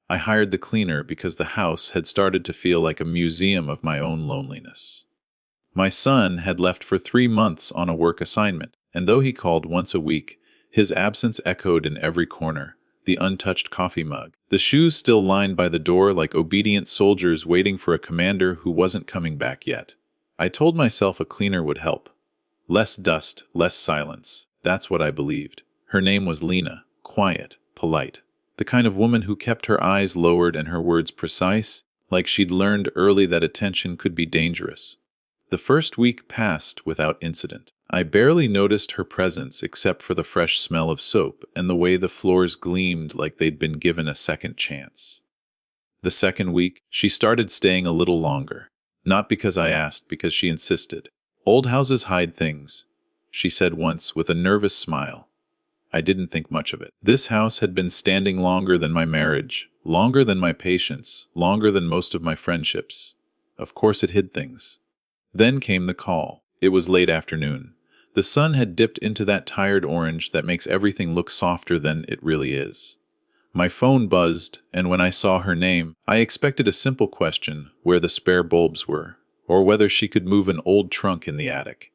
I hired the cleaner because the house had started to feel like a museum of my own loneliness. My son had left for 3 months on a work assignment, and though he called once a week, his absence echoed in every corner. The untouched coffee mug, the shoes still lined by the door like obedient soldiers waiting for a commander who wasn't coming back yet. I told myself a cleaner would help. Less dust, less silence. That's what I believed. Her name was Lena, quiet, polite. The kind of woman who kept her eyes lowered and her words precise, like she'd learned early that attention could be dangerous. The first week passed without incident. I barely noticed her presence except for the fresh smell of soap and the way the floors gleamed like they'd been given a second chance. The second week, she started staying a little longer. Not because I asked, because she insisted. "Old houses hide things," she said once with a nervous smile. I didn't think much of it. This house had been standing longer than my marriage, longer than my patience, longer than most of my friendships. Of course it hid things. Then came the call. It was late afternoon. The sun had dipped into that tired orange that makes everything look softer than it really is. My phone buzzed, and when I saw her name, I expected a simple question, where the spare bulbs were, or whether she could move an old trunk in the attic.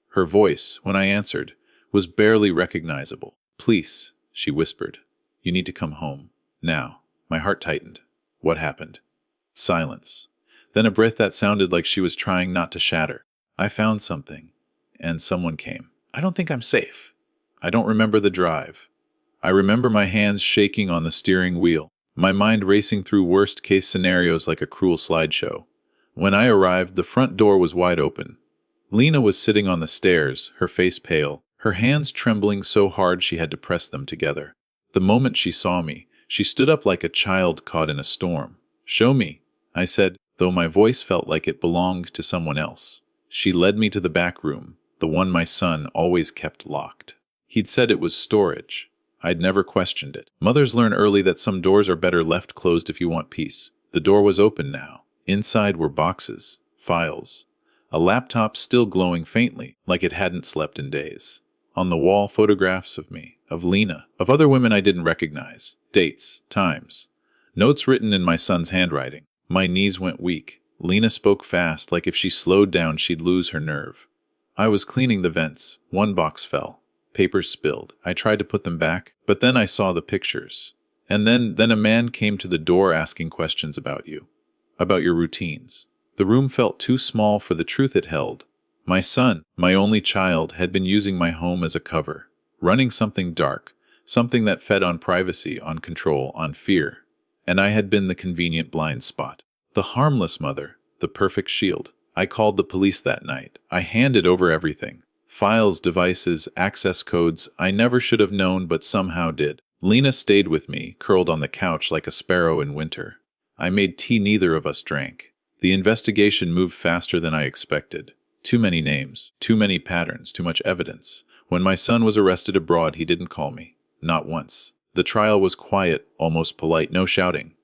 Her voice, when I answered, was barely recognizable. "Please," she whispered. "You need to come home. Now." My heart tightened. What happened? Silence. Then a breath that sounded like she was trying not to shatter. "I found something. And someone came. I don't think I'm safe." I don't remember the drive. I remember my hands shaking on the steering wheel, my mind racing through worst-case scenarios like a cruel slideshow. When I arrived, the front door was wide open. Lena was sitting on the stairs, her face pale, her hands trembling so hard she had to press them together. The moment she saw me, she stood up like a child caught in a storm. "Show me," I said, though my voice felt like it belonged to someone else. She led me to the back room, the one my son always kept locked. He'd said it was storage. I'd never questioned it. Mothers learn early that some doors are better left closed if you want peace. The door was open now. Inside were boxes, files, a laptop still glowing faintly, like it hadn't slept in days. On the wall, photographs of me, of Lena, of other women I didn't recognize, dates, times, notes written in my son's handwriting. My knees went weak. Lena spoke fast, like if she slowed down she'd lose her nerve. "I was cleaning the vents. One box fell. Papers spilled. I tried to put them back, but then I saw the pictures. And then a man came to the door asking questions about you, about your routines." The room felt too small for the truth it held. My son, my only child, had been using my home as a cover, running something dark, something that fed on privacy, on control, on fear. And I had been the convenient blind spot. The harmless mother, the perfect shield. I called the police that night. I handed over everything. Files, devices, access codes I never should have known but somehow did. Lena stayed with me, curled on the couch like a sparrow in winter. I made tea neither of us drank. The investigation moved faster than I expected. Too many names, too many patterns, too much evidence. When my son was arrested abroad, he didn't call me. Not once. The trial was quiet, almost polite. No shouting.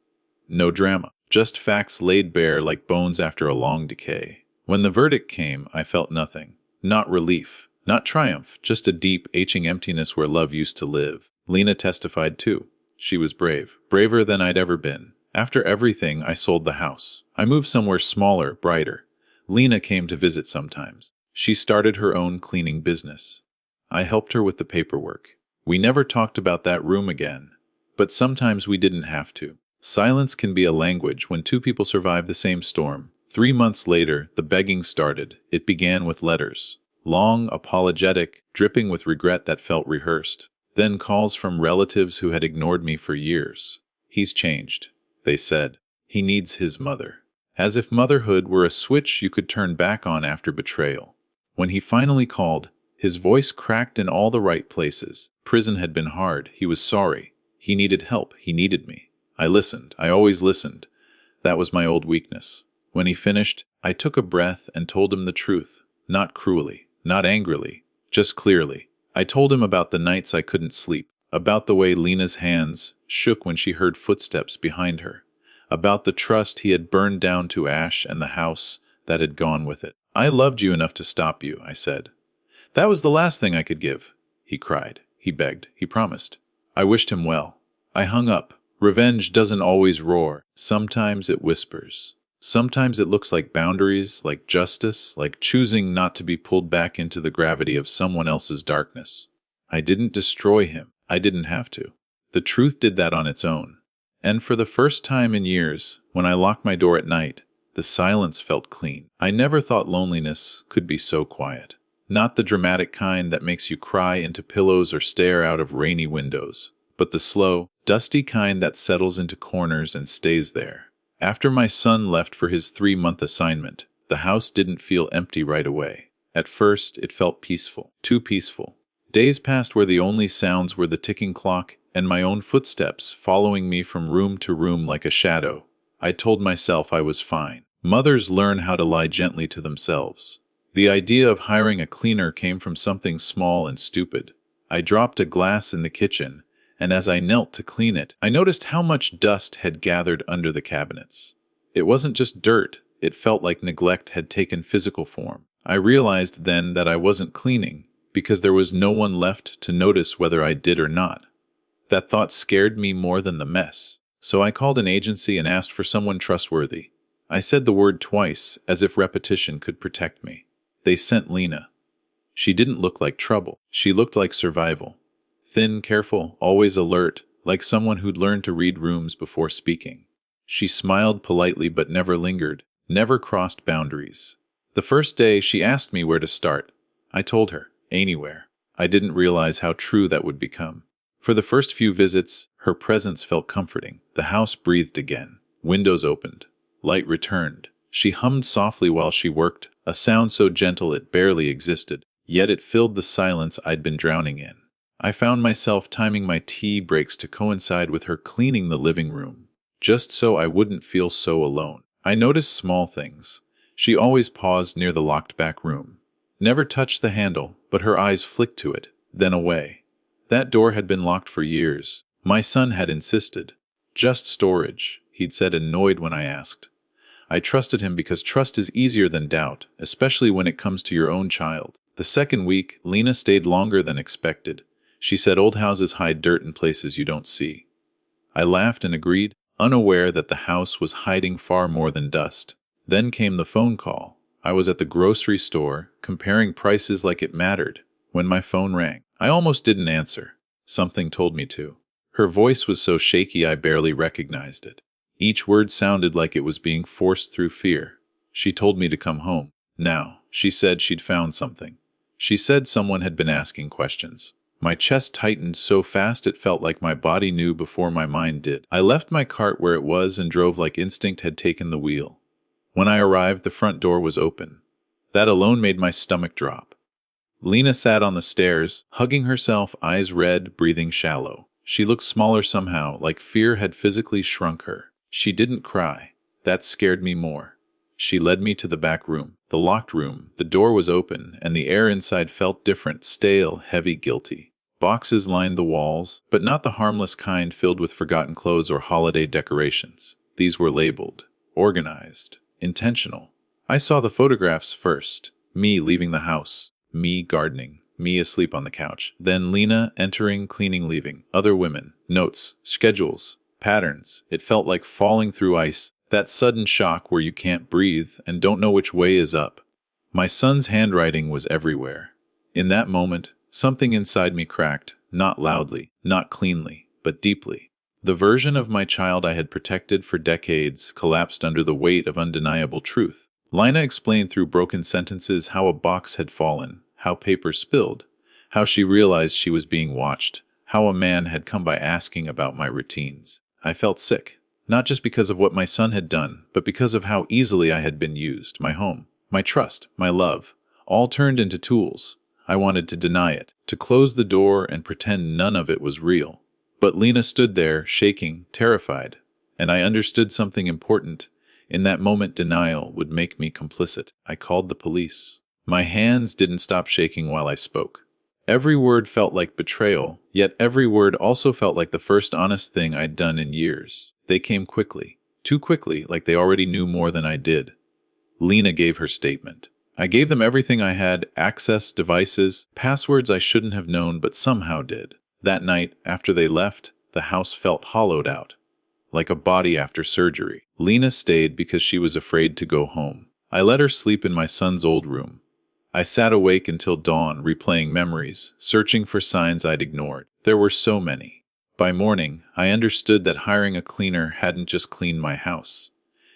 No drama. Just facts laid bare like bones after a long decay. When the verdict came, I felt nothing. Not relief, not triumph, just a deep, aching emptiness where love used to live. Lena testified too. She was brave, braver than I'd ever been. After everything, I sold the house. I moved somewhere smaller, brighter. Lena came to visit sometimes. She started her own cleaning business. I helped her with the paperwork. We never talked about that room again. But sometimes we didn't have to. Silence can be a language when two people survive the same storm. 3 months later, the begging started. It began with letters. Long, apologetic, dripping with regret that felt rehearsed. Then calls from relatives who had ignored me for years. "He's changed," they said. "He needs his mother." As if motherhood were a switch you could turn back on after betrayal. When he finally called, his voice cracked in all the right places. Prison had been hard. He was sorry. He needed help. He needed me. I listened. I always listened. That was my old weakness. When he finished, I took a breath and told him the truth. Not cruelly, not angrily, just clearly. I told him about the nights I couldn't sleep, about the way Lena's hands shook when she heard footsteps behind her, about the trust he had burned down to ash and the house that had gone with it. "I loved you enough to stop you," I said. "That was the last thing I could give." He cried. He begged. He promised. I wished him well. I hung up, Revenge doesn't always roar. Sometimes it whispers. Sometimes it looks like boundaries, like justice, like choosing not to be pulled back into the gravity of someone else's darkness. I didn't destroy him. I didn't have to. The truth did that on its own. And for the first time in years, when I locked my door at night, the silence felt clean. I never thought loneliness could be so quiet. Not the dramatic kind that makes you cry into pillows or stare out of rainy windows, but the slow, dusty kind that settles into corners and stays there. After my son left for his 3-month assignment, the house didn't feel empty right away. At first, it felt peaceful. Too peaceful. Days passed where the only sounds were the ticking clock and my own footsteps following me from room to room like a shadow. I told myself I was fine. Mothers learn how to lie gently to themselves. The idea of hiring a cleaner came from something small and stupid. I dropped a glass in the kitchen, and as I knelt to clean it, I noticed how much dust had gathered under the cabinets. It wasn't just dirt, it felt like neglect had taken physical form. I realized then that I wasn't cleaning, because there was no one left to notice whether I did or not. That thought scared me more than the mess, so I called an agency and asked for someone trustworthy. I said the word twice, as if repetition could protect me. They sent Lena. She didn't look like trouble. She looked like survival. Thin, careful, always alert, like someone who'd learned to read rooms before speaking. She smiled politely but never lingered, never crossed boundaries. The first day, she asked me where to start. I told her, anywhere. I didn't realize how true that would become. For the first few visits, her presence felt comforting. The house breathed again. Windows opened. Light returned. She hummed softly while she worked, a sound so gentle it barely existed, yet it filled the silence I'd been drowning in. I found myself timing my tea breaks to coincide with her cleaning the living room, just so I wouldn't feel so alone. I noticed small things. She always paused near the locked back room. Never touched the handle, but her eyes flicked to it, then away. That door had been locked for years. My son had insisted. Just storage, he'd said, annoyed when I asked. I trusted him because trust is easier than doubt, especially when it comes to your own child. The second week, Lena stayed longer than expected. She said old houses hide dirt in places you don't see. I laughed and agreed, unaware that the house was hiding far more than dust. Then came the phone call. I was at the grocery store, comparing prices like it mattered, when my phone rang. I almost didn't answer. Something told me to. Her voice was so shaky I barely recognized it. Each word sounded like it was being forced through fear. She told me to come home. Now, she said she'd found something. She said someone had been asking questions. My chest tightened so fast it felt like my body knew before my mind did. I left my cart where it was and drove like instinct had taken the wheel. When I arrived, the front door was open. That alone made my stomach drop. Lena sat on the stairs, hugging herself, eyes red, breathing shallow. She looked smaller somehow, like fear had physically shrunk her. She didn't cry. That scared me more. She led me to the back room, the locked room. The door was open, and the air inside felt different, stale, heavy, guilty. Boxes lined the walls, but not the harmless kind filled with forgotten clothes or holiday decorations. These were labeled, organized, intentional. I saw the photographs first. Me leaving the house. Me gardening. Me asleep on the couch. Then Lena entering, cleaning, leaving. Other women. Notes. Schedules. Patterns. It felt like falling through ice. That sudden shock where you can't breathe and don't know which way is up. My son's handwriting was everywhere. In that moment, something inside me cracked, not loudly, not cleanly, but deeply. The version of my child I had protected for decades collapsed under the weight of undeniable truth. Lina explained through broken sentences how a box had fallen, how paper spilled, how she realized she was being watched, how a man had come by asking about my routines. I felt sick, not just because of what my son had done, but because of how easily I had been used. My home, my trust, my love, all turned into tools. I wanted to deny it, to close the door and pretend none of it was real. But Lena stood there, shaking, terrified, and I understood something important. In that moment, denial would make me complicit. I called the police. My hands didn't stop shaking while I spoke. Every word felt like betrayal, yet every word also felt like the first honest thing I'd done in years. They came quickly, too quickly, like they already knew more than I did. Lena gave her statement. I gave them everything I had, access, devices, passwords I shouldn't have known but somehow did. That night, after they left, the house felt hollowed out. like a body after surgery. Lena stayed because she was afraid to go home. I let her sleep in my son's old room. I sat awake until dawn, replaying memories, searching for signs I'd ignored. There were so many. By morning, I understood that hiring a cleaner hadn't just cleaned my house.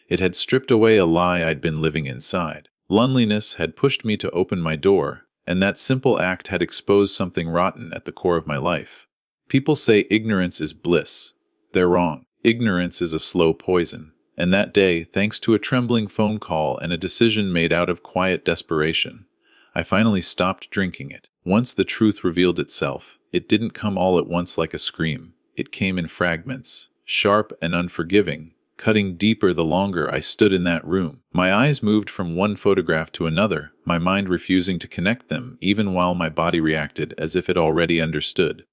It had stripped away a lie I'd been living inside. Loneliness had pushed me to open my door, and that simple act had exposed something rotten at the core of my life. People say ignorance is bliss. They're wrong. Ignorance is a slow poison. And that day, thanks to a trembling phone call and a decision made out of quiet desperation, I finally stopped drinking it. Once the truth revealed itself, it didn't come all at once like a scream. It came in fragments, sharp and unforgiving, cutting deeper the longer I stood in that room. My eyes moved from one photograph to another, my mind refusing to connect them, even while my body reacted as if it already understood.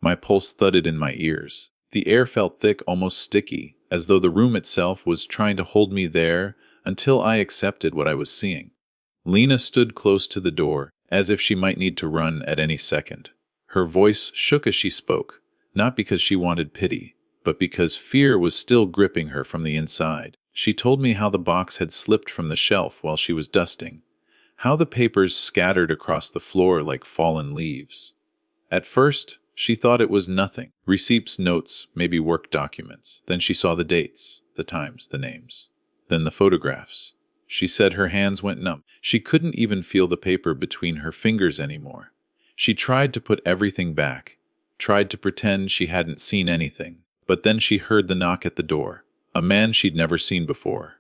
My pulse thudded in my ears. The air felt thick, almost sticky, as though the room itself was trying to hold me there until I accepted what I was seeing. Lena stood close to the door, as if she might need to run at any second. Her voice shook as she spoke, not because she wanted pity, but because fear was still gripping her from the inside. She told me how the box had slipped from the shelf while she was dusting, how the papers scattered across the floor like fallen leaves. At first, she thought it was nothing. Receipts, notes, maybe work documents. Then she saw the dates, the times, the names. Then the photographs. She said her hands went numb. She couldn't even feel the paper between her fingers anymore. She tried to put everything back, tried to pretend she hadn't seen anything. But then she heard the knock at the door. A man she'd never seen before.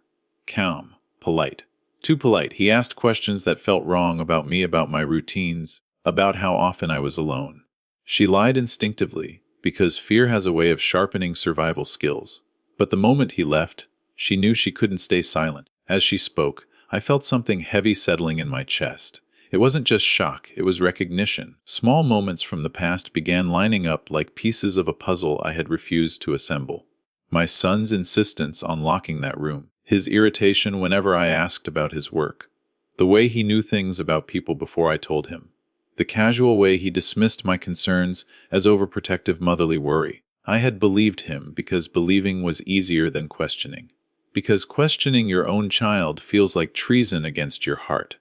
Calm, polite. Too polite. He asked questions that felt wrong about me, about my routines, about how often I was alone. She lied instinctively, because fear has a way of sharpening survival skills. But the moment he left, she knew she couldn't stay silent. As she spoke, I felt something heavy settling in my chest. It wasn't just shock, it was recognition. Small moments from the past began lining up like pieces of a puzzle I had refused to assemble. My son's insistence on locking that room, his irritation whenever I asked about his work, the way he knew things about people before I told him, the casual way he dismissed my concerns as overprotective motherly worry. I had believed him because believing was easier than questioning. Because questioning your own child feels like treason against your heart.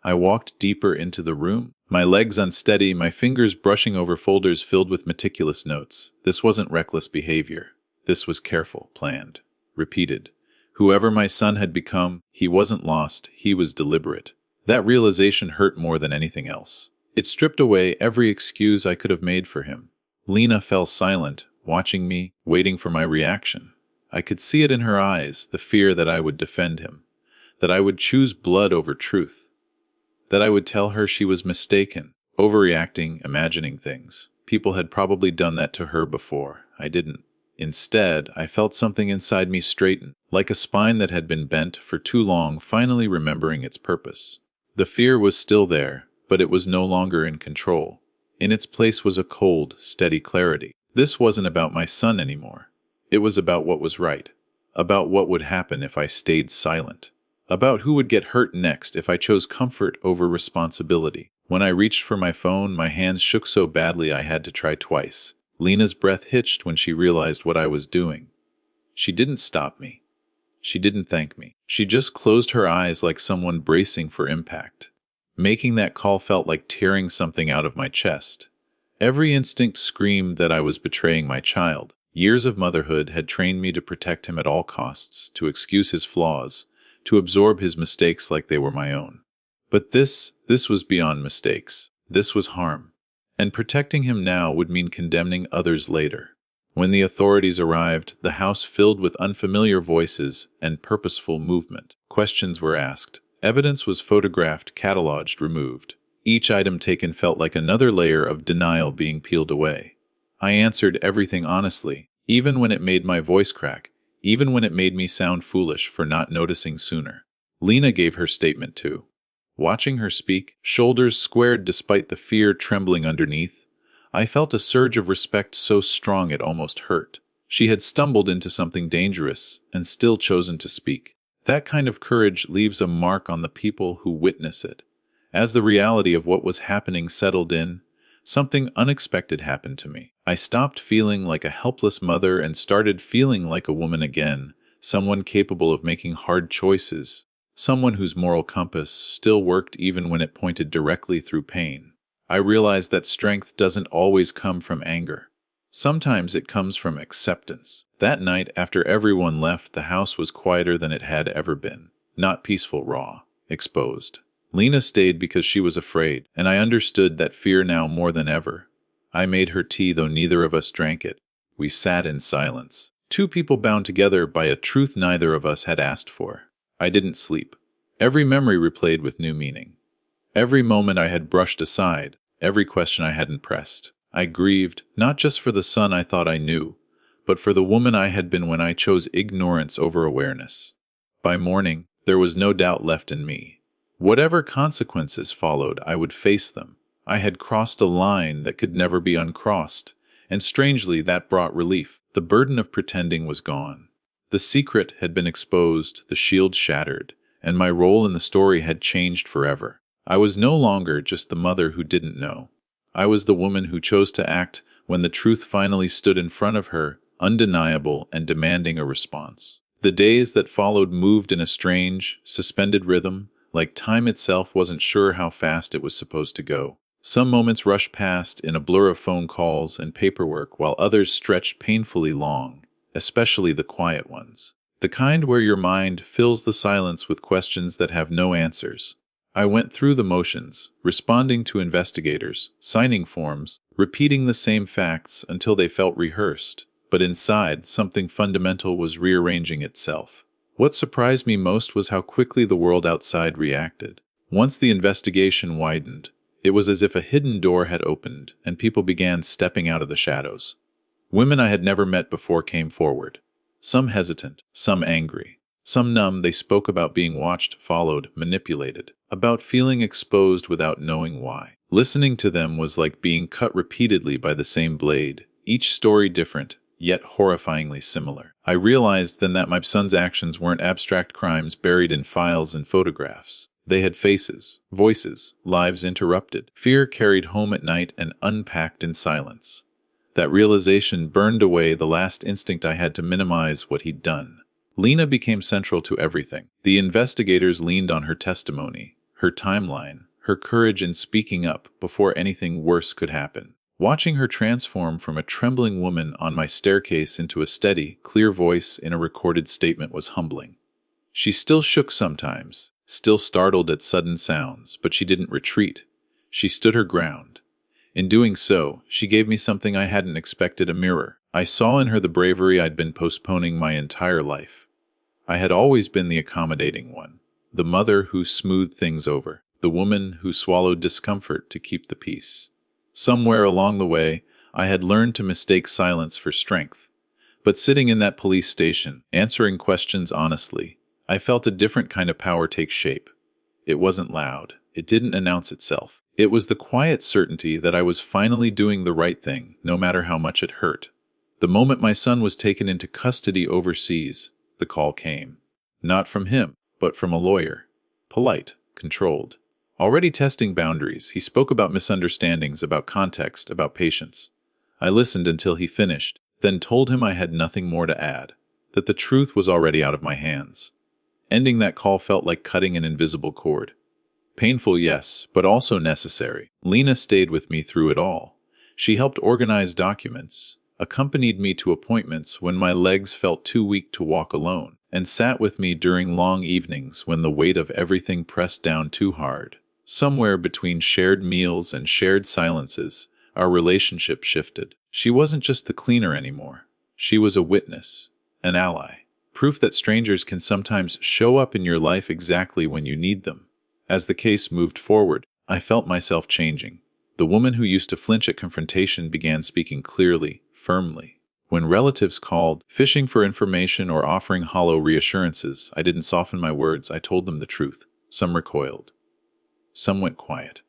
I walked deeper into the room, my legs unsteady, my fingers brushing over folders filled with meticulous notes. This wasn't reckless behavior. This was careful, planned, repeated. Whoever my son had become, he wasn't lost, he was deliberate. That realization hurt more than anything else. It stripped away every excuse I could have made for him. Lena fell silent, watching me, waiting for my reaction. I could see it in her eyes, the fear that I would defend him, that I would choose blood over truth, that I would tell her she was mistaken, overreacting, imagining things. People had probably done that to her before. I didn't. Instead, I felt something inside me straighten, like a spine that had been bent for too long, finally remembering its purpose. The fear was still there, but it was no longer in control. In its place was a cold, steady clarity. This wasn't about my son anymore. It was about what was right, about what would happen if I stayed silent, about who would get hurt next if I chose comfort over responsibility. When I reached for my phone, my hands shook so badly I had to try twice. Lena's breath hitched when she realized what I was doing. She didn't stop me. She didn't thank me. She just closed her eyes like someone bracing for impact. Making that call felt like tearing something out of my chest. Every instinct screamed that I was betraying my child. Years of motherhood had trained me to protect him at all costs, to excuse his flaws, to absorb his mistakes like they were my own. But this was beyond mistakes. This was harm. And protecting him now would mean condemning others later. When the authorities arrived, the house filled with unfamiliar voices and purposeful movement. Questions were asked. Evidence was photographed, cataloged, removed. Each item taken felt like another layer of denial being peeled away. I answered everything honestly, even when it made my voice crack, even when it made me sound foolish for not noticing sooner. Lena gave her statement too. Watching her speak, shoulders squared despite the fear trembling underneath, I felt a surge of respect so strong it almost hurt. She had stumbled into something dangerous and still chosen to speak. That kind of courage leaves a mark on the people who witness it. As the reality of what was happening settled in, something unexpected happened to me. I stopped feeling like a helpless mother and started feeling like a woman again, someone capable of making hard choices, someone whose moral compass still worked even when it pointed directly through pain. I realized that strength doesn't always come from anger. Sometimes it comes from acceptance. That night, after everyone left, the house was quieter than it had ever been. Not peaceful, raw, exposed. Lena stayed because she was afraid, and I understood that fear now more than ever. I made her tea, though neither of us drank it. We sat in silence. Two people bound together by a truth neither of us had asked for. I didn't sleep. Every memory replayed with new meaning. Every moment I had brushed aside, every question I hadn't pressed. I grieved, not just for the son I thought I knew, but for the woman I had been when I chose ignorance over awareness. By morning, there was no doubt left in me. Whatever consequences followed, I would face them. I had crossed a line that could never be uncrossed, and strangely that brought relief. The burden of pretending was gone. The secret had been exposed, the shield shattered, and my role in the story had changed forever. I was no longer just the mother who didn't know. I was the woman who chose to act when the truth finally stood in front of her, undeniable and demanding a response. The days that followed moved in a strange, suspended rhythm, like time itself wasn't sure how fast it was supposed to go. Some moments rushed past in a blur of phone calls and paperwork, while others stretched painfully long, especially the quiet ones. The kind where your mind fills the silence with questions that have no answers. I went through the motions, responding to investigators, signing forms, repeating the same facts until they felt rehearsed. But inside, something fundamental was rearranging itself. What surprised me most was how quickly the world outside reacted. Once the investigation widened, it was as if a hidden door had opened, and people began stepping out of the shadows. Women I had never met before came forward. Some hesitant, some angry, some numb. They spoke about being watched, followed, manipulated, about feeling exposed without knowing why. Listening to them was like being cut repeatedly by the same blade, each story different, yet horrifyingly similar. I realized then that my son's actions weren't abstract crimes buried in files and photographs. They had faces, voices, lives interrupted, fear carried home at night and unpacked in silence. That realization burned away the last instinct I had to minimize what he'd done. Lena became central to everything. The investigators leaned on her testimony, her timeline, her courage in speaking up before anything worse could happen. Watching her transform from a trembling woman on my staircase into a steady, clear voice in a recorded statement was humbling. She still shook sometimes, still startled at sudden sounds, but she didn't retreat. She stood her ground. In doing so, she gave me something I hadn't expected: a mirror. I saw in her the bravery I'd been postponing my entire life. I had always been the accommodating one, the mother who smoothed things over, the woman who swallowed discomfort to keep the peace. Somewhere along the way, I had learned to mistake silence for strength. But sitting in that police station, answering questions honestly, I felt a different kind of power take shape. It wasn't loud. It didn't announce itself. It was the quiet certainty that I was finally doing the right thing, no matter how much it hurt. The moment my son was taken into custody overseas, the call came. Not from him, but from a lawyer. Polite, controlled. Already testing boundaries, he spoke about misunderstandings, about context, about patience. I listened until he finished, then told him I had nothing more to add, that the truth was already out of my hands. Ending that call felt like cutting an invisible cord. Painful, yes, but also necessary. Lena stayed with me through it all. She helped organize documents, accompanied me to appointments when my legs felt too weak to walk alone, and sat with me during long evenings when the weight of everything pressed down too hard. Somewhere between shared meals and shared silences, our relationship shifted. She wasn't just the cleaner anymore. She was a witness, an ally, proof that strangers can sometimes show up in your life exactly when you need them. As the case moved forward, I felt myself changing. The woman who used to flinch at confrontation began speaking clearly, firmly. When relatives called, fishing for information or offering hollow reassurances, I didn't soften my words. I told them the truth. Some recoiled. Some went quiet.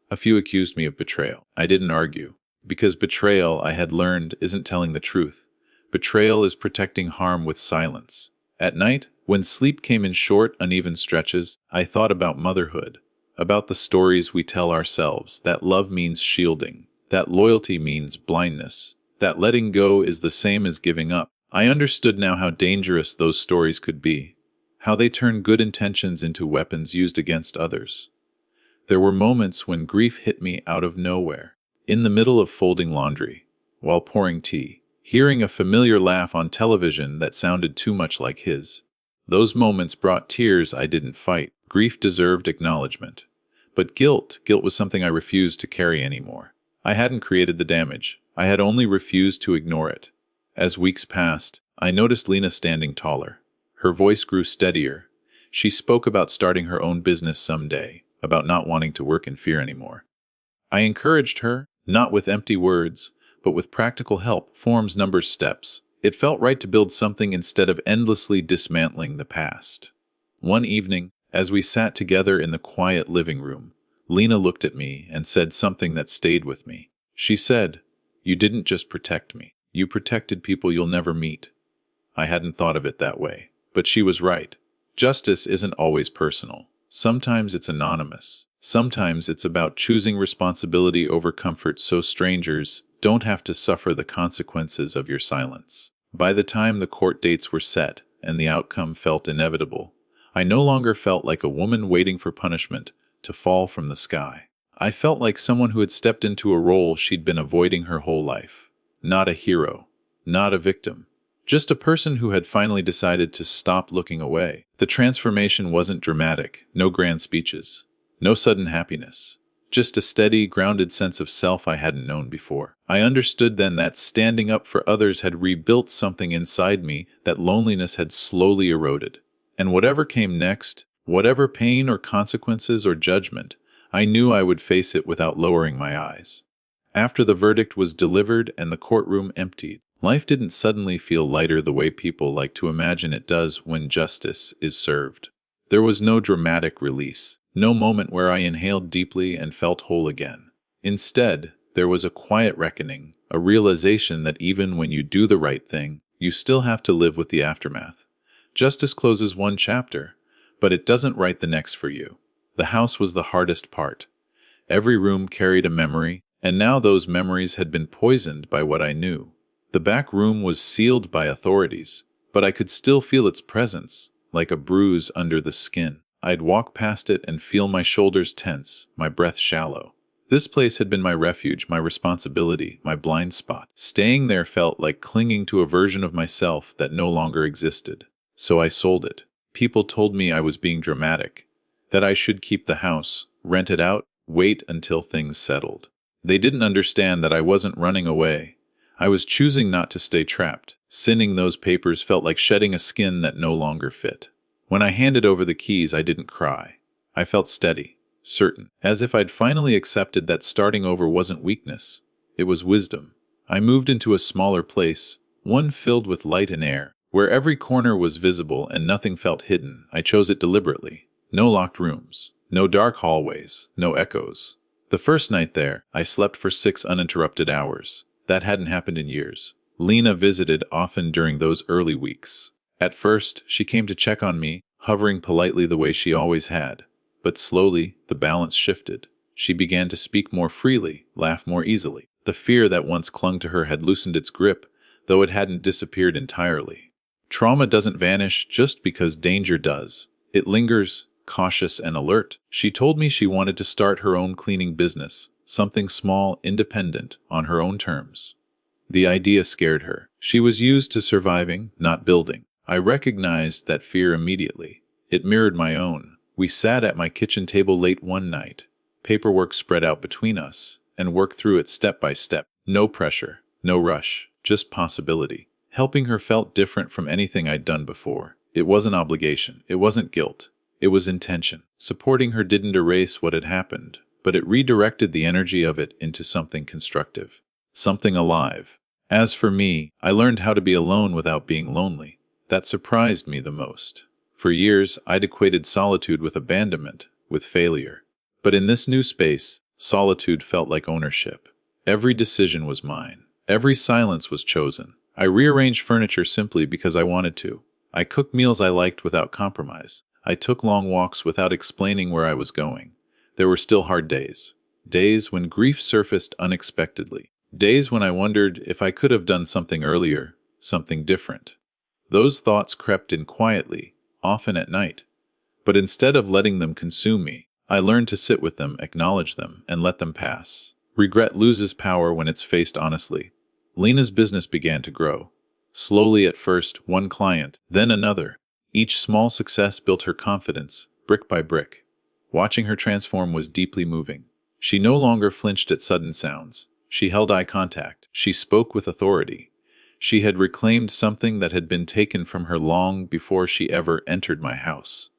A few accused me of betrayal. I didn't argue, because betrayal, I had learned, isn't telling the truth. Betrayal is protecting harm with silence. At night, when sleep came in short, uneven stretches, I thought about motherhood, about the stories we tell ourselves, that love means shielding, that loyalty means blindness, that letting go is the same as giving up. I understood now how dangerous those stories could be, how they turn good intentions into weapons used against others. There were moments when grief hit me out of nowhere, in the middle of folding laundry, while pouring tea, hearing a familiar laugh on television that sounded too much like his. Those moments brought tears I didn't fight. Grief deserved acknowledgement. But guilt was something I refused to carry anymore. I hadn't created the damage. I had only refused to ignore it. As weeks passed, I noticed Lena standing taller. Her voice grew steadier. She spoke about starting her own business someday, about not wanting to work in fear anymore. I encouraged her, not with empty words, but with practical help, forms, numbers, steps. It felt right to build something instead of endlessly dismantling the past. One evening, as we sat together in the quiet living room, Lena looked at me and said something that stayed with me. She said, "You didn't just protect me. You protected people you'll never meet." I hadn't thought of it that way, but she was right. Justice isn't always personal. Sometimes it's anonymous. Sometimes it's about choosing responsibility over comfort so strangers don't have to suffer the consequences of your silence. By the time the court dates were set and the outcome felt inevitable, I no longer felt like a woman waiting for punishment to fall from the sky. I felt like someone who had stepped into a role she'd been avoiding her whole life. Not a hero, not a victim, just a person who had finally decided to stop looking away. The transformation wasn't dramatic, no grand speeches, no sudden happiness, just a steady, grounded sense of self I hadn't known before. I understood then that standing up for others had rebuilt something inside me that loneliness had slowly eroded. And whatever came next, whatever pain or consequences or judgment, I knew I would face it without lowering my eyes. After the verdict was delivered and the courtroom emptied, life didn't suddenly feel lighter the way people like to imagine it does when justice is served. There was no dramatic release, no moment where I inhaled deeply and felt whole again. Instead, there was a quiet reckoning, a realization that even when you do the right thing, you still have to live with the aftermath. Justice closes one chapter, but it doesn't write the next for you. The house was the hardest part. Every room carried a memory, and now those memories had been poisoned by what I knew. The back room was sealed by authorities, but I could still feel its presence, like a bruise under the skin. I'd walk past it and feel my shoulders tense, my breath shallow. This place had been my refuge, my responsibility, my blind spot. Staying there felt like clinging to a version of myself that no longer existed. So I sold it. People told me I was being dramatic, that I should keep the house, rent it out, wait until things settled. They didn't understand that I wasn't running away. I was choosing not to stay trapped. Signing those papers felt like shedding a skin that no longer fit. When I handed over the keys, I didn't cry. I felt steady, certain, as if I'd finally accepted that starting over wasn't weakness. It was wisdom. I moved into a smaller place, one filled with light and air, where every corner was visible and nothing felt hidden. I chose it deliberately. No locked rooms, no dark hallways, no echoes. The first night there, I slept for 6 uninterrupted hours. That hadn't happened in years. Lena visited often during those early weeks. At first, she came to check on me, hovering politely the way she always had. But slowly, the balance shifted. She began to speak more freely, laugh more easily. The fear that once clung to her had loosened its grip, though it hadn't disappeared entirely. Trauma doesn't vanish just because danger does. It lingers, cautious and alert. She told me she wanted to start her own cleaning business, something small, independent, on her own terms. The idea scared her. She was used to surviving, not building. I recognized that fear immediately. It mirrored my own. We sat at my kitchen table late one night, paperwork spread out between us, and worked through it step by step. No pressure, no rush, just possibility. Helping her felt different from anything I'd done before. It wasn't obligation. It wasn't guilt. It was intention. Supporting her didn't erase what had happened, but it redirected the energy of it into something constructive, something alive. As for me, I learned how to be alone without being lonely. That surprised me the most. For years, I'd equated solitude with abandonment, with failure. But in this new space, solitude felt like ownership. Every decision was mine. Every silence was chosen. I rearranged furniture simply because I wanted to. I cooked meals I liked without compromise. I took long walks without explaining where I was going. There were still hard days. Days when grief surfaced unexpectedly. Days when I wondered if I could have done something earlier, something different. Those thoughts crept in quietly, often at night. But instead of letting them consume me, I learned to sit with them, acknowledge them, and let them pass. Regret loses power when it's faced honestly. Lena's business began to grow. Slowly at first, one client, then another. Each small success built her confidence, brick by brick. Watching her transform was deeply moving. She no longer flinched at sudden sounds. She held eye contact. She spoke with authority. She had reclaimed something that had been taken from her long before she ever entered my house.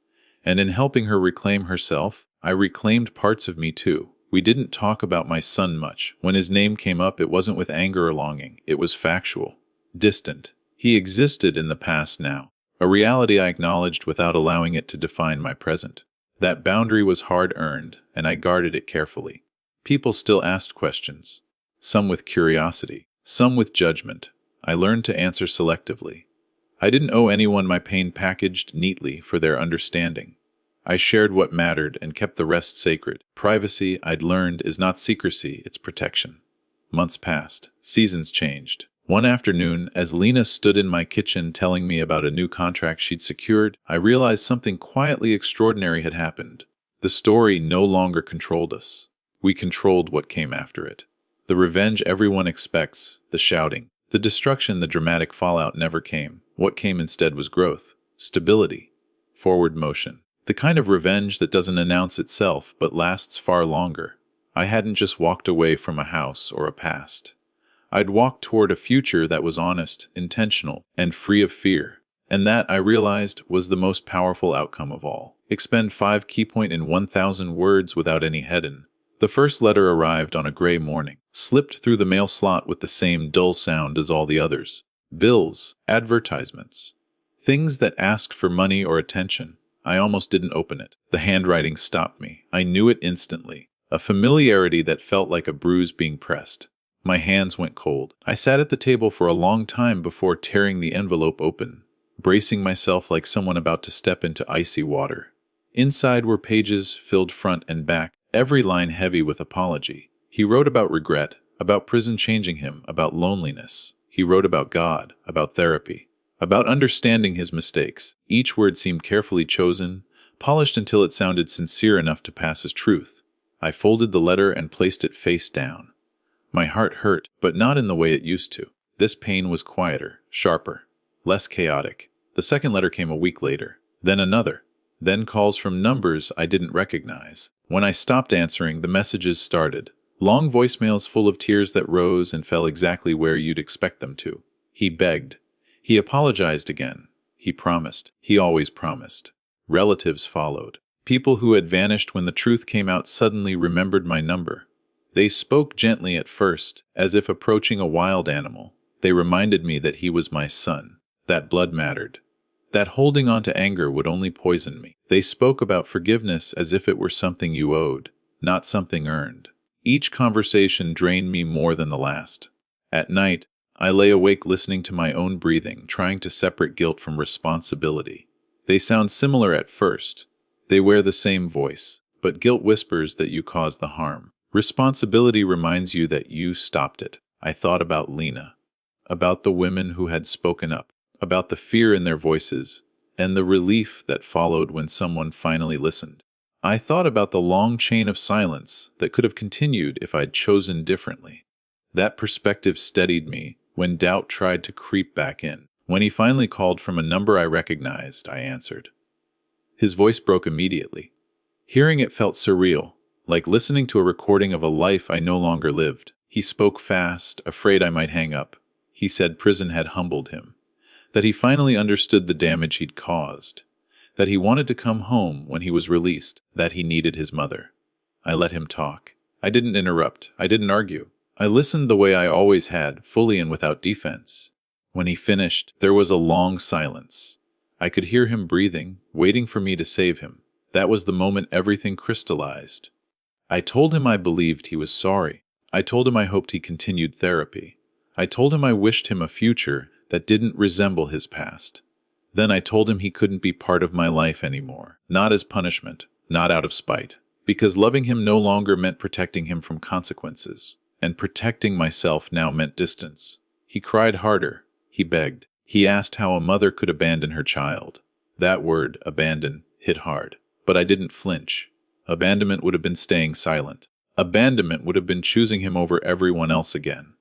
And in helping her reclaim herself, I reclaimed parts of me too. We didn't talk about my son much. When his name came up, it wasn't with anger or longing. It was factual, distant. He existed in the past now, a reality I acknowledged without allowing it to define my present. That boundary was hard-earned, and I guarded it carefully. People still asked questions, some with curiosity, some with judgment. I learned to answer selectively. I didn't owe anyone my pain packaged neatly for their understanding. I shared what mattered and kept the rest sacred. Privacy, I'd learned, is not secrecy, it's protection. Months passed. Seasons changed. One afternoon, as Lena stood in my kitchen telling me about a new contract she'd secured, I realized something quietly extraordinary had happened. The story no longer controlled us. We controlled what came after it. The revenge everyone expects, the shouting, the destruction, the dramatic fallout never came. What came instead was growth, stability, forward motion. The kind of revenge that doesn't announce itself but lasts far longer. I hadn't just walked away from a house or a past. I'd walked toward a future that was honest, intentional, and free of fear. And that, I realized, was the most powerful outcome of all. Expend 5 key point in 1,000 words without any heading. The first letter arrived on a gray morning, slipped through the mail slot with the same dull sound as all the others. Bills, advertisements, things that asked for money or attention. I almost didn't open it. The handwriting stopped me. I knew it instantly. A familiarity that felt like a bruise being pressed. My hands went cold. I sat at the table for a long time before tearing the envelope open, bracing myself like someone about to step into icy water. Inside were pages filled front and back, every line heavy with apology. He wrote about regret, about prison changing him, about loneliness. He wrote about God, about therapy, about understanding his mistakes. Each word seemed carefully chosen, polished until it sounded sincere enough to pass as truth. I folded the letter and placed it face down. My heart hurt, but not in the way it used to. This pain was quieter, sharper, less chaotic. The second letter came a week later, then another, then calls from numbers I didn't recognize. When I stopped answering, the messages started. Long voicemails full of tears that rose and fell exactly where you'd expect them to. He begged. He apologized again. He promised. He always promised. Relatives followed. People who had vanished when the truth came out suddenly remembered my number. They spoke gently at first, as if approaching a wild animal. They reminded me that he was my son, that blood mattered, that holding on to anger would only poison me. They spoke about forgiveness as if it were something you owed, not something earned. Each conversation drained me more than the last. At night, I lay awake listening to my own breathing, trying to separate guilt from responsibility. They sound similar at first. They wear the same voice, but guilt whispers that you caused the harm. Responsibility reminds you that you stopped it. I thought about Lena, about the women who had spoken up, about the fear in their voices, and the relief that followed when someone finally listened. I thought about the long chain of silence that could have continued if I'd chosen differently. That perspective steadied me when doubt tried to creep back in. When he finally called from a number I recognized, I answered. His voice broke immediately. Hearing it felt surreal, like listening to a recording of a life I no longer lived. He spoke fast, afraid I might hang up. He said prison had humbled him, that he finally understood the damage he'd caused, that he wanted to come home when he was released, that he needed his mother. I let him talk. I didn't interrupt. I didn't argue. I listened the way I always had, fully and without defense. When he finished, there was a long silence. I could hear him breathing, waiting for me to save him. That was the moment everything crystallized. I told him I believed he was sorry. I told him I hoped he continued therapy. I told him I wished him a future that didn't resemble his past. Then I told him he couldn't be part of my life anymore. Not as punishment, not out of spite, because loving him no longer meant protecting him from consequences, and protecting myself now meant distance. He cried harder. He begged. He asked how a mother could abandon her child. That word, abandon, hit hard. But I didn't flinch. Abandonment would have been staying silent. Abandonment would have been choosing him over everyone else again.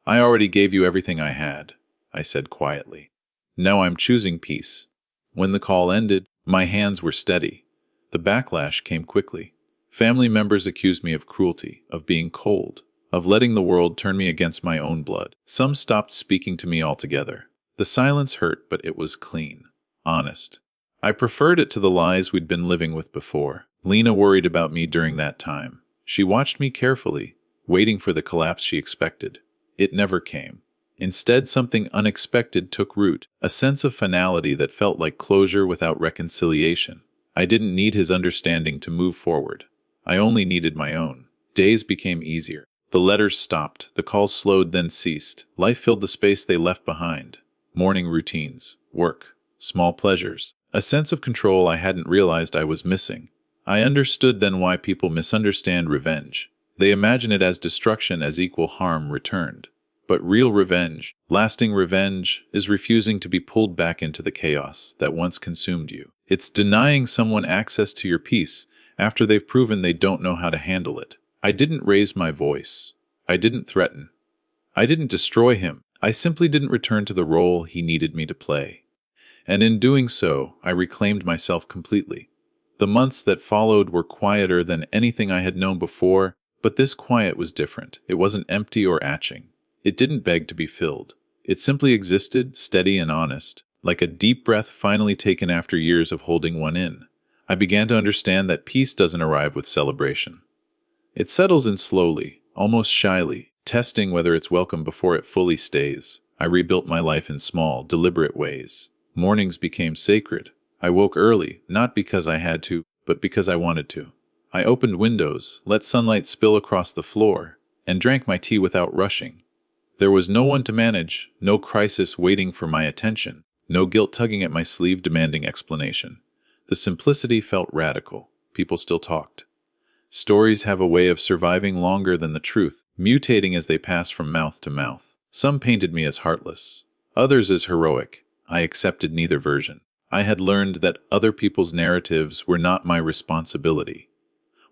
I already gave you everything I had, I said quietly. Now I'm choosing peace. When the call ended, my hands were steady. The backlash came quickly. Family members accused me of cruelty, of being cold, of letting the world turn me against my own blood. Some stopped speaking to me altogether. The silence hurt, but it was clean, honest. I preferred it to the lies we'd been living with before. Lena worried about me during that time. She watched me carefully, waiting for the collapse she expected. It never came. Instead, something unexpected took root, a sense of finality that felt like closure without reconciliation. I didn't need his understanding to move forward. I only needed my own. Days became easier. The letters stopped, the calls slowed, then ceased. Life filled the space they left behind. Morning routines, work, small pleasures, a sense of control I hadn't realized I was missing. I understood then why people misunderstand revenge. They imagine it as destruction as equal harm returned. But real revenge, lasting revenge, is refusing to be pulled back into the chaos that once consumed you. It's denying someone access to your peace after they've proven they don't know how to handle it. I didn't raise my voice. I didn't threaten. I didn't destroy him. I simply didn't return to the role he needed me to play. And in doing so, I reclaimed myself completely. The months that followed were quieter than anything I had known before, but this quiet was different. It wasn't empty or atching. It didn't beg to be filled. It simply existed, steady and honest, like a deep breath finally taken after years of holding one in. I began to understand that peace doesn't arrive with celebration. It settles in slowly, almost shyly, testing whether it's welcome before it fully stays. I rebuilt my life in small, deliberate ways. Mornings became sacred. I woke early, not because I had to, but because I wanted to. I opened windows, let sunlight spill across the floor, and drank my tea without rushing. There was no one to manage, no crisis waiting for my attention, no guilt tugging at my sleeve demanding explanation. The simplicity felt radical. People still talked. Stories have a way of surviving longer than the truth, mutating as they pass from mouth to mouth. Some painted me as heartless, others as heroic. I accepted neither version. I had learned that other people's narratives were not my responsibility.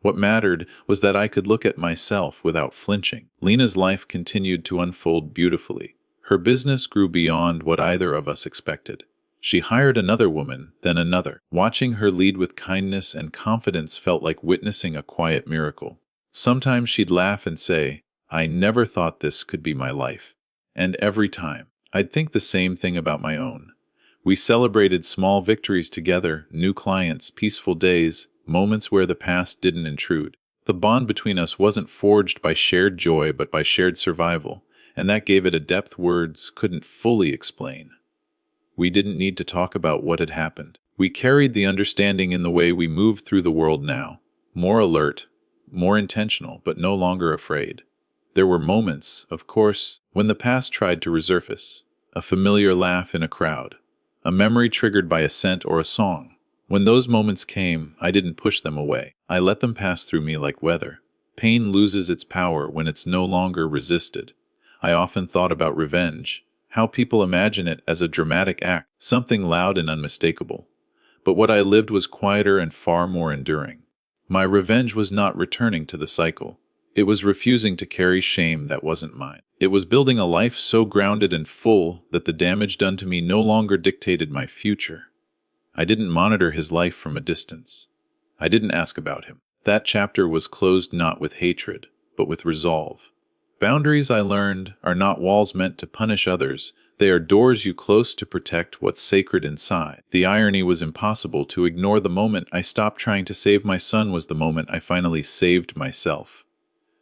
What mattered was that I could look at myself without flinching. Lena's life continued to unfold beautifully. Her business grew beyond what either of us expected. She hired another woman, then another. Watching her lead with kindness and confidence felt like witnessing a quiet miracle. Sometimes she'd laugh and say, "I never thought this could be my life." And every time, I'd think the same thing about my own. We celebrated small victories together, new clients, peaceful days, moments where the past didn't intrude. The bond between us wasn't forged by shared joy but by shared survival, and that gave it a depth words couldn't fully explain. We didn't need to talk about what had happened. We carried the understanding in the way we moved through the world now, more alert, more intentional, but no longer afraid. There were moments, of course, when the past tried to resurface, a familiar laugh in a crowd, a memory triggered by a scent or a song. When those moments came, I didn't push them away. I let them pass through me like weather. Pain loses its power when it's no longer resisted. I often thought about revenge, how people imagine it as a dramatic act, something loud and unmistakable. But what I lived was quieter and far more enduring. My revenge was not returning to the cycle. It was refusing to carry shame that wasn't mine. It was building a life so grounded and full that the damage done to me no longer dictated my future. I didn't monitor his life from a distance. I didn't ask about him. That chapter was closed not with hatred, but with resolve. Boundaries, I learned, are not walls meant to punish others. They are doors you close to protect what's sacred inside. The irony was impossible. To ignore the moment I stopped trying to save my son was the moment I finally saved myself.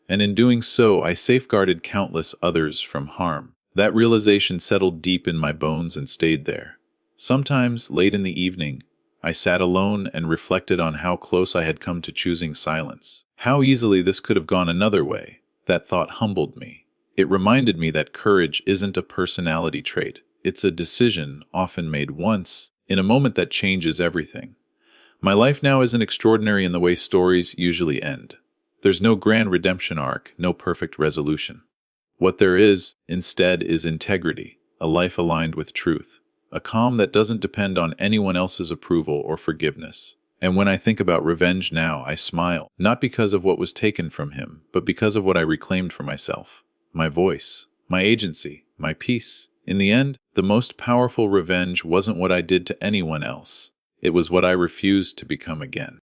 And in doing so, I safeguarded countless others from harm. That realization settled deep in my bones and stayed there. Sometimes, late in the evening, I sat alone and reflected on how close I had come to choosing silence. How easily this could have gone another way. That thought humbled me. It reminded me that courage isn't a personality trait. It's a decision, often made once, in a moment that changes everything. My life now isn't extraordinary in the way stories usually end. There's no grand redemption arc, no perfect resolution. What there is, instead, is integrity, a life aligned with truth, a calm that doesn't depend on anyone else's approval or forgiveness. And when I think about revenge now, I smile, not because of what was taken from him, but because of what I reclaimed for myself. My voice, my agency, my peace. In the end, the most powerful revenge wasn't what I did to anyone else. It was what I refused to become again.